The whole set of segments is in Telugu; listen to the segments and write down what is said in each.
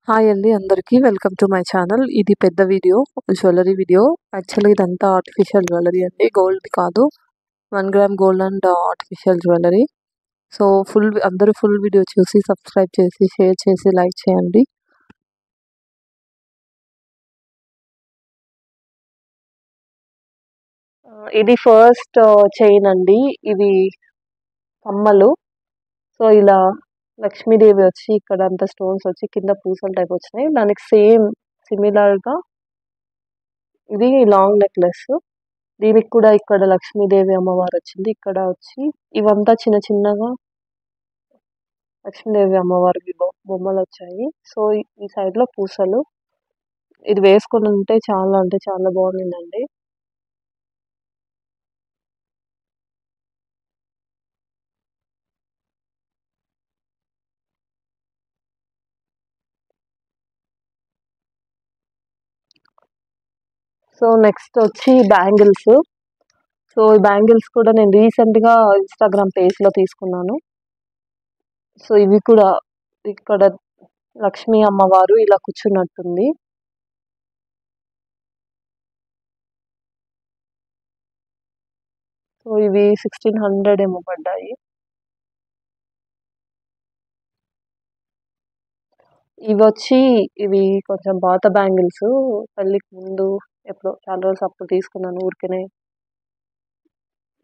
హాయ్ అండి అందరికీ వెల్కమ్ టు మై ఛానల్. ఇది పెద్ద వీడియో, జ్యువెలరీ వీడియో. యాక్చువల్లీ ఇదంతా ఆర్టిఫిషియల్ జ్యువెలరీ అండి, గోల్డ్ కాదు. 1 gram gold and artificial jewellery. So అందరూ ఫుల్ వీడియో చూసి సబ్స్క్రైబ్ చేసి షేర్ చేసి లైక్ చేయండి. ఇది ఫస్ట్ చైన్ అండి. ఇది కమ్మలు. సో ఇలా లక్ష్మీదేవి వచ్చి ఇక్కడ అంతా స్టోన్స్ వచ్చి కింద పూసల టైప్ వచ్చినాయి. దానికి సేమ్ సిమిలర్గా ఇది లాంగ్ నెక్లెస్. దీనికి కూడా ఇక్కడ లక్ష్మీదేవి అమ్మవారు వచ్చింది. ఇక్కడ వచ్చి ఇవంతా చిన్న చిన్నగా లక్ష్మీదేవి అమ్మవారికి బొమ్మలు వచ్చాయి. సో ఈ సైడ్ లో పూసలు. ఇది వేసుకుని ఉంటే చాలా అంటే చాలా బాగుందండి. సో నెక్స్ట్ వచ్చి బ్యాంగిల్స్. సో ఈ బ్యాంగిల్స్ కూడా నేను రీసెంట్ గా ఇన్స్టాగ్రామ్ పేజ్ లో తీసుకున్నాను. సో ఇవి కూడా ఇక్కడ లక్ష్మీ అమ్మవారు ఇలా కూర్చున్నట్టుంది. సో ఇవి 1600 ఏమో పడ్డాయి. ఇవి కొంచెం పాత బ్యాంగిల్స్. పెళ్ళికి ముందు ఎప్పుడో చాలా రోజులు అప్పుడు తీసుకున్నాను. ఊరికనే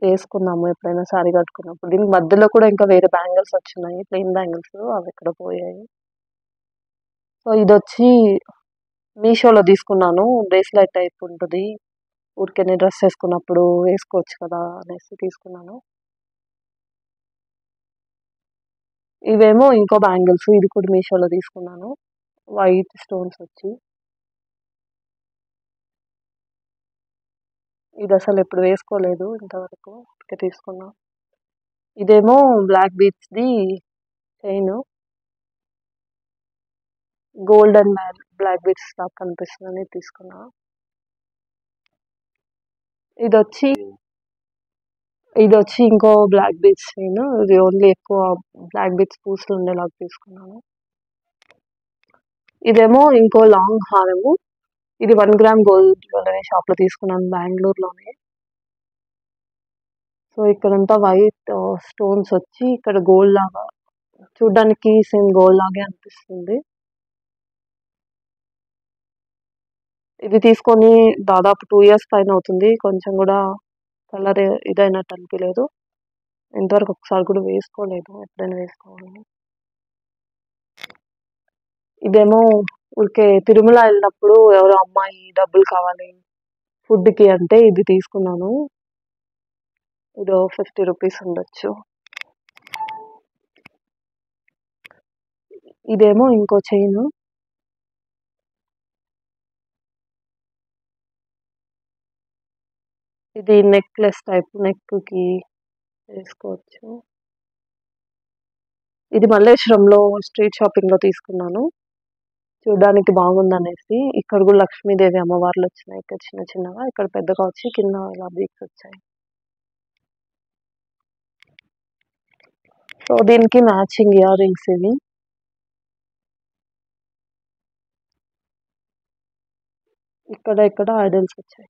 వేసుకున్నాము ఎప్పుడైనా సారీ కట్టుకున్నప్పుడు. దీనికి మధ్యలో కూడా ఇంకా వేరే బ్యాంగిల్స్ వచ్చినాయి, ప్లెయిన్ బ్యాంగిల్స్. అవి ఎక్కడ పోయాయి. సో ఇది వచ్చి మీషోలో తీసుకున్నాను. బ్రేస్లెట్ టైప్ ఉంటుంది, ఊరికనే డ్రెస్ వేసుకున్నప్పుడు వేసుకోవచ్చు కదా అనేసి తీసుకున్నాను. ఇవేమో ఇంకో బ్యాంగిల్స్. ఇది కూడా మీషోలో తీసుకున్నాను, వైట్ స్టోన్స్ వచ్చి. ఇది అసలు ఎప్పుడు వేసుకోలేదు ఇంతవరకు, ఇక తీసుకున్నా. ఇదేమో black beads the chain, gold and black beads లాగా కనిపిస్తుందని తీసుకున్నా. ఇది వచ్చి ఇంకో బ్లాక్ బీట్స్ చైన్. ఇది ఓన్లీ ఎక్కువ బ్లాక్ బీట్స్ పూసలు ఉండేలాగా తీసుకున్నాను. ఇదేమో ఇంకో లాంగ్ హారము. ఇది 1 గ్రామ్ గోల్డ్ జ్యువెలరీ షాప్ లో తీసుకున్నాను, బెంగళూరులోనే. సో ఇక్కడంతా వైట్ స్టోన్స్ వచ్చి ఇక్కడ గోల్డ్ లాగా, చూడ్డానికి సేమ్ గోల్డ్ లాగే అనిపిస్తుంది. ఇది తీసుకొని దాదాపు 2 years పైన అవుతుంది. కొంచెం కూడా కలర్ ఇదైనట్టు అనిపించలేదు. ఇంతవరకు ఒకసారి కూడా వేసుకోలేదు, ఎప్పుడైనా వేసుకోవాలని. ఇదేమో ఊరికే తిరుమల వెళ్ళినప్పుడు ఎవరో అమ్మాయి డబ్బులు కావాలి ఫుడ్కి అంటే ఇది తీసుకున్నాను. ఇది 50 రూపీస్ ఉండొచ్చు. ఇదేమో ఇంకో చైన్. ఇది నెక్లెస్ టైప్, నెక్ కి వేసుకోవచ్చు. ఇది మల్లేశ్వరంలో స్ట్రీట్ షాపింగ్ లో తీసుకున్నాను, చూడడానికి బాగుందనేసి. ఇక్కడ కూడా లక్ష్మీదేవి అమ్మవార్లు వచ్చినాయి, ఇక్కడ చిన్న చిన్నగా, ఇక్కడ పెద్దగా వచ్చి కింద ఇలా బీక్స్ వచ్చాయి. సో దీనికి మ్యాచింగ్ ఇయర్ రింగ్స్ ఇవి. ఇక్కడ ఐడల్స్ వచ్చాయి.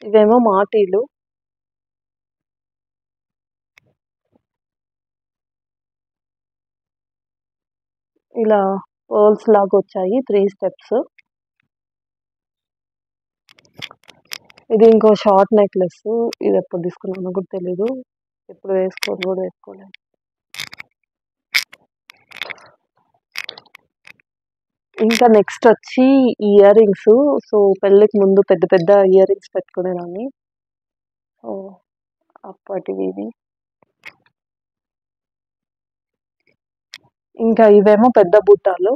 ఇవేమో మాటీలు. ఇలా పర్ల్స్ లాగా వచ్చాయి, 3 steps. ఇది ఇంకో షార్ట్ నెక్లెస్. ఇది ఎప్పుడు తీసుకున్నానో కూడా తెలీదు, ఎప్పుడు వేసుకోలేదు. ఇంకా నెక్స్ట్ వచ్చి ఇయర్ రింగ్స్. సో పెళ్ళికి ముందు పెద్ద పెద్ద ఇయర్ రింగ్స్ పెట్టుకునేదాన్ని. సో అప్పటివి ఇవి. ఇంకా ఇవేమో పెద్ద బుట్టాలు.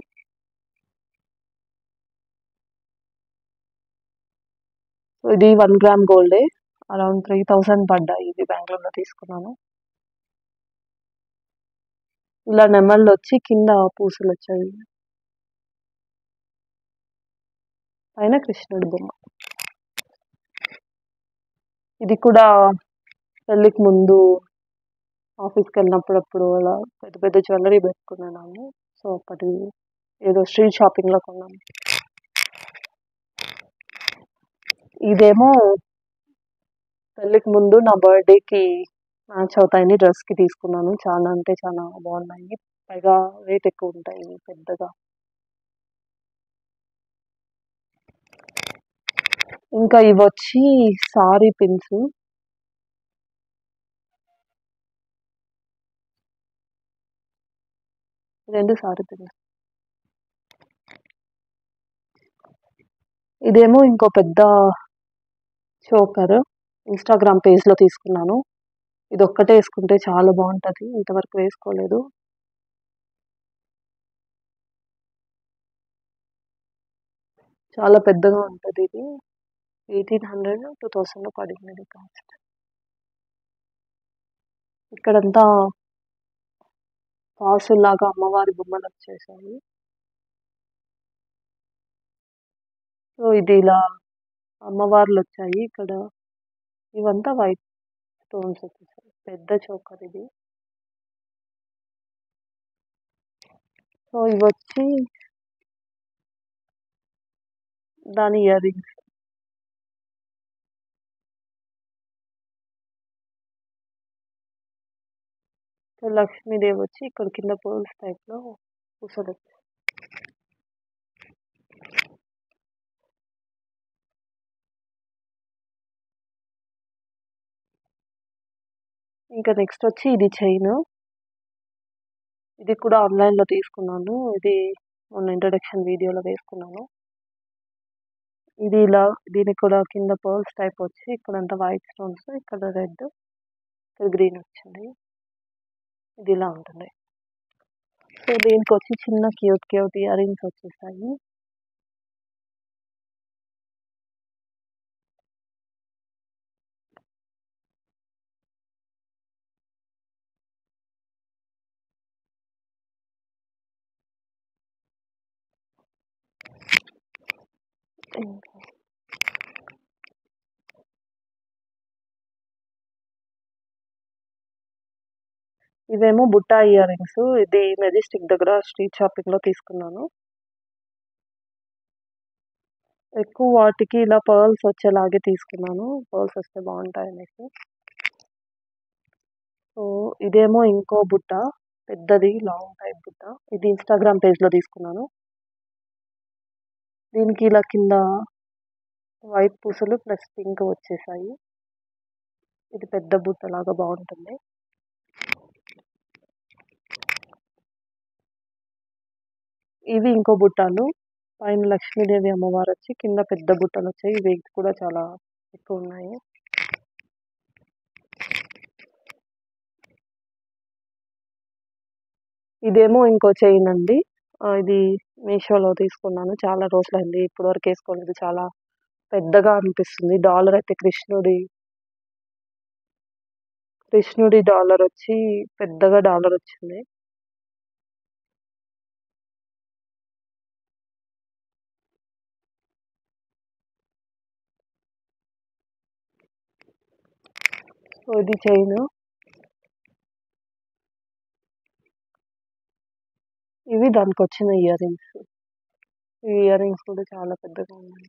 ఇది 1 గ్రామ్ గోల్డే, అరౌండ్ 3000 పడ్డాయి. ఇది బెంగళూరులో తీసుకున్నాను. ఇలా నెమళ్ళు వచ్చి కింద పూసలు వచ్చాయి, పైన కృష్ణుడి బొమ్మ. ఇది కూడా పెళ్ళికి ముందు ఆఫీస్కి వెళ్ళినప్పుడు అప్పుడు అలా పెద్ద పెద్ద జ్యువెలరీ పెట్టుకున్నాను. సో ఒకటి ఏదో స్ట్రీట్ షాపింగ్లో కొన్నాను. ఇదేమో పెళ్ళికి ముందు నా బర్త్డేకి మ్యాచ్ అవుతాయని డ్రెస్కి తీసుకున్నాను. చాలా అంటే చాలా బాగున్నాయి. పైగా రేట్ ఎక్కువ ఉంటాయి పెద్దగా. ఇంకా ఇవి వచ్చి సారీ పిన్స్. రెండు సారీ పిన్స్. ఇదేమో ఇంకో పెద్ద చోకర్ ఇన్స్టాగ్రామ్ పేజ్లో తీసుకున్నాను. ఇది ఒక్కటే వేసుకుంటే చాలా బాగుంటుంది. ఇంతవరకు వేసుకోలేదు. చాలా పెద్దగా ఉంటుంది. ఇది 1800 2000 పడింది ఇది కాస్ట్. ఇక్కడంతా కాసుల్లాగా అమ్మవారి బొమ్మలు వచ్చేసాయి. సో ఇది ఇలా అమ్మవార్లు వచ్చాయి ఇక్కడ. ఇవంతా వైట్ స్టోన్స్ వచ్చేసాయి. పెద్ద చోకర్ ఇది. సో ఇవి వచ్చి దాని ఇయర్ రింగ్స్. సో లక్ష్మీదేవి వచ్చి ఇక్కడ కింద పర్ల్స్ టైప్లో పూసలు. ఇంకా నెక్స్ట్ వచ్చి ఇది చైన్. ఇది కూడా ఆన్లైన్లో తీసుకున్నాను. ఇది మొన్న ఇంట్రడక్షన్ వీడియోలో వేసుకున్నాను. ఇది ఇలా దీనికి కూడా కింద పర్ల్స్ టైప్ వచ్చి ఇక్కడంతా వైట్ స్టోన్స్, ఇక్కడ రెడ్, ఇక్కడ గ్రీన్ వచ్చింది. ఇది ఇలా ఉంటుంది. సో దీనికి వచ్చి చిన్న క్యూట్ క్యూట్ ఇయర్ రింగ్స్ వచ్చేసాయి. ఇవేమో బుట్టా ఇయర్ రింగ్స్. ఇది మెజెస్టిక్ దగ్గర స్ట్రీట్ షాపింగ్ లో తీసుకున్నాను. ఎక్కువ వాటికి ఇలా పర్ల్స్ వచ్చేలాగే తీసుకున్నాను. పర్ల్స్ వస్తే బాగుంటాయి అనేసి. సో ఇదేమో ఇంకో బుట్ట, పెద్దది లాంగ్ టైప్ బుట్ట. ఇది ఇన్స్టాగ్రామ్ పేజ్ లో తీసుకున్నాను. దీనికి ఇలా కింద వైట్ పూసలు ప్లస్ పింక్ వచ్చేసాయి. ఇది పెద్ద బుట్ట లాగా బాగుంటుంది. ఇవి ఇంకో బుట్టాలు. పైన లక్ష్మీదేవి అమ్మవారు వచ్చి కింద పెద్ద బుట్టలు వచ్చాయి. ఇవి కూడా చాలా ఎక్కువ ఉన్నాయి. ఇదేమో ఇంకో చైన్ అండి. ఇది మీషోలో తీసుకున్నాను. చాలా రోజులైంది, ఇప్పటి వరకు వేసుకోలేదు. చాలా పెద్దగా అనిపిస్తుంది. డాలర్ అయితే కృష్ణుడి డాలర్ వచ్చి పెద్దగా డాలర్ వచ్చింది. సో ఇది చైన్. ఇవి దానికి వచ్చిన ఇయర్ రింగ్స్. ఈ ఇయర్ రింగ్స్ కూడా చాలా పెద్దగా ఉన్నాయి.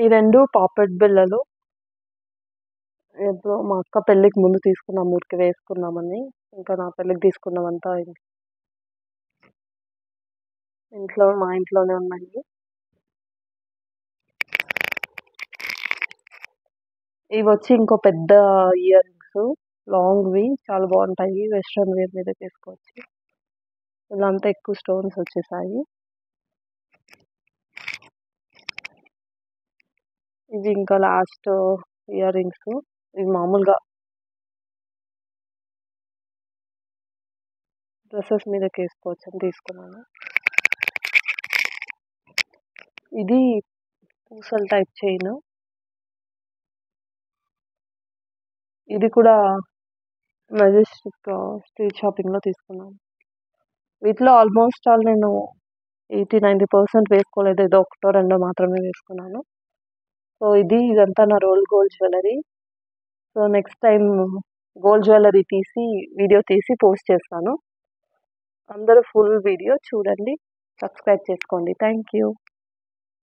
ఈ రెండు పాపెట్ బిళ్ళలు. ఎప్పుడో మా అక్క పెళ్ళికి ముందు తీసుకున్నాం, ఊరికి వేసుకున్నామని. ఇంకా నా పెళ్ళికి తీసుకున్నవంతా మా ఇంట్లోనే ఉన్నాయి. ఇవి వచ్చి ఇంకో పెద్ద ఇయర్ రింగ్స్, లాంగ్వి, చాలా బాగుంటాయి. వెస్ట్రన్ వేర్ మీద చేసుకోవచ్చు. ఇలా అంతా ఎక్కువ స్టోన్స్ వచ్చేసాయి. ఇవి ఇంకా లాస్ట్ ఇయర్ రింగ్స్. ఇవి మామూలుగా డ్రెస్సెస్ మీద వేసుకోవచ్చు అని తీసుకున్నాను. ఇది పూసల్ టైప్ చైన్. ఇది కూడా మెజెస్టిక్ స్ట్రీట్ షాపింగ్ లో తీసుకున్నాను. వీటిలో ఆల్మోస్ట్ ఆల్ నేను 80-90% వేసుకోలేదు. ఏదో ఒకటో రెండో మాత్రమే వేసుకున్నాను. సో ఇదంతా నా roll gold jewellery. So next time gold jewellery video తీసి పోస్ట్ చేస్తాను. అందరూ ఫుల్ వీడియో చూడండి, సబ్స్క్రైబ్ చేసుకోండి. Thank you.